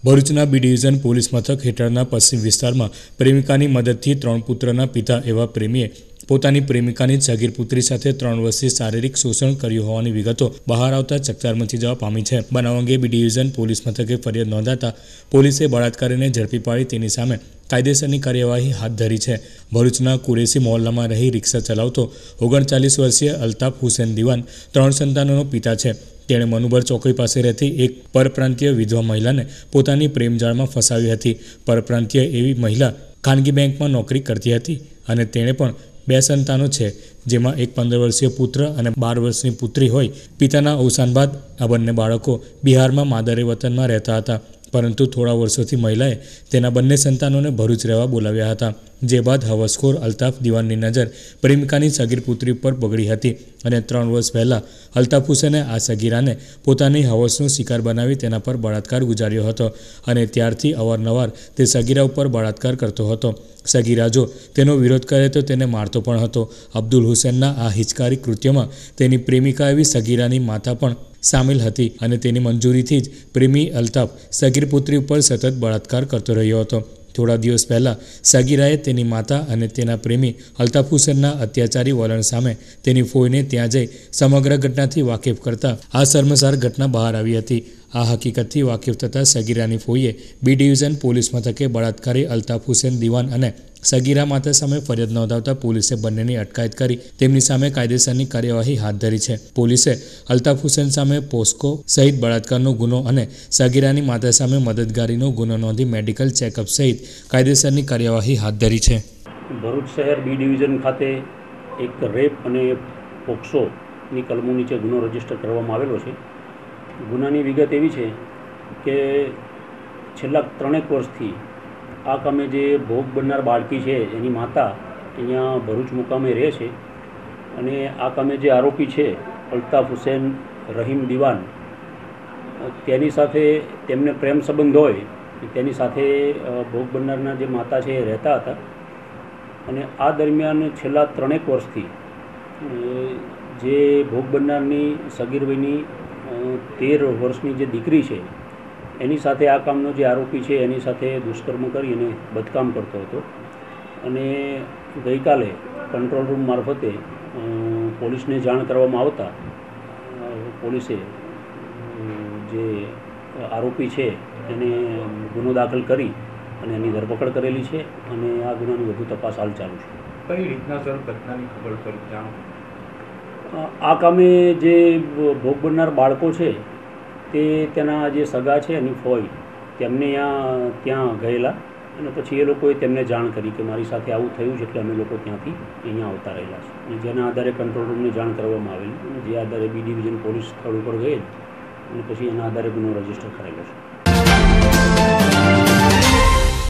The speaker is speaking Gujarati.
ભરૂચના બી ડિવિઝન પોલીસ મથક હેઠળના પશ્ચિમ વિસ્તારમાં પ્રેમિકાની મદદથી 3 પુત્રના પિતા એવા પ્રેમીએ પોતાની પ્રેમિકાની સગીર પુત્રી સાથે 3 વર્ષથી શારીરિક શોષણ કર્યું હોવાની વિગતો બહાર આવતા ચકચાર મચી જવા પામી છે। બનાવ અંગે બી ડિવિઝન પોલીસ મથકે ફરિયાદ નોંધાતા પોલીસે બળાત્કારીને ઝડપી પાડી તેની સામે કાયદેસરની કાર્યવાહી હાથ ધરી છે। ભરૂચના કુરેશી મહોલ્લામાં રહી રિક્ષા ચલાવતો 39 વર્ષીય અલ્તાફ હુસેન દિવાન 3 સંતાનોનો પિતા છે। તેણે મનુબર ચોકડી પાસે રહેતી એક પરપ્રાંતીય વિધવા મહિલાને પોતાની પ્રેમજાળમાં ફસાવી હતી। પરપ્રાંતીય એવી મહિલા ખાનગી બેંકમાં નોકરી કરતી હતી અને તેણે પણ 2 સંતાનો છે, જેમાં એક 15 વર્ષીય પુત્ર અને 12 વર્ષની પુત્રી હોય। પિતાના અવસાન બાદ આ બંને બાળકો બિહારમાં માદરે વતનમાં રહેતા હતા, પરંતુ થોડા વર્ષોથી મહિલાએ તેના બંને સંતાનોને ભરૂચ રહેવા બોલાવ્યા હતા। જે બાદ હવસખોર અલ્તાફ દિવાનની નજર પ્રેમિકાની સગીર પુત્રી પર બગડી હતી અને 3 વર્ષ પહેલાં અલ્તાફ હુસેને આ સગીરાને પોતાની હવસનો શિકાર બનાવી તેના પર બળાત્કાર ગુજાર્યો હતો અને ત્યારથી અવારનવાર તે સગીરા ઉપર બળાત્કાર કરતો હતો। સગીરા જો તેનો વિરોધ કરે તો તેને મારતો પણ હતો। અબ્દુલ હુસેનના આ હિચકારી કૃત્યમાં તેની પ્રેમિકા એવી સગીરાની માતા પણ સામેલ હતી અને તેની મંજૂરીથી જ પ્રેમી અલ્તાફ સગીર પુત્રી ઉપર સતત બળાત્કાર કરતો રહ્યો હતો। થોડા દિવસ પહેલાં સગીરાએ તેની માતા અને તેના પ્રેમી અલ્તાફ હુસેનના અત્યાચારી વલણ સામે તેની ફોઈને ત્યાં જઈ સમગ્ર ઘટનાથી વાકેફ કરતા આ શર્મસાર ઘટના બહાર આવી હતી। આ હકીકતથી વાકેફ થતાં સગીરાની ફોઈએ બી ડિવિઝન પોલીસ મથકે બળાત્કારી અલ્તાફ હુસેન દિવાન અને સગીરા માતા સામે ફરિયાદ નોંધાવતા પોલીસે બંનેની અટકાયત કરી તેમની સામે કાયદેસરની કાર્યવાહી હાથ ધરી છે। પોલીસે અલ્તાફ હુસેન સામે પોસ્કો સહિત બળાત્કારનો ગુનો અને સગીરાની માતા સામે મદદગારીનો ગુનો નોંધી મેડિકલ ચેકઅપ સહિત કાયદેસરની કાર્યવાહી હાથ ધરી છે। ભરૂચ શહેર બી ડિવિઝન ખાતે એક રેપ અને પોક્સોની કલમો નીચે ગુનો રજીસ્ટર કરવામાં આવેલો છે। ગુનાની વિગત એવી છે કે છેલ્લા 3 વર્ષથી આ કામે જે ભોગ બનનાર બાળકી છે એની માતા અહીંયા ભરૂચ મુકામે રહે છે અને આ કામે જે આરોપી છે અલ્તાફ હુસેન રહીમ દિવાન તેની સાથે તેમને પ્રેમ સંબંધ હોય તેની સાથે ભોગ બનનારના જે માતા છે એ રહેતા હતા અને આ દરમિયાન છેલ્લા 3 વર્ષથી જે ભોગ બનનારની સગીર વયની 13 વર્ષની જે દીકરી છે એની સાથે આ કામનો જે આરોપી છે એની સાથે દુષ્કર્મ કરી અને બદકામ કરતો હતો અને ગઈકાલે કંટ્રોલ રૂમ મારફતે પોલીસને જાણ કરવામાં આવતા પોલીસે જે આરોપી છે એને ગુનો દાખલ કરી અને એની ધરપકડ કરેલી છે અને આ ગુનાની વધુ તપાસ હાલ ચાલુ છે। કઈ રીતના સર ઘટનાની ખબર પડી જાણો? આ કામે જે ભોગ બનનાર બાળકો છે તે તેના જે સગા છે એની ફોઈ તેમને ત્યાં ગયેલા અને પછી એ લોકોએ તેમને જાણ કરી કે મારી સાથે આવું થયું છે, એટલે અમે લોકો ત્યાંથી અહીંયા આવતા રહેલા છે અને જેના આધારે કંટ્રોલ રૂમને જાણ કરવામાં આવેલી અને જે આધારે બી ડિવિઝન પોલીસ સ્થળ ઉપર ગઈ અને પછી એના આધારે ગુનો રજીસ્ટર કરેલો છે।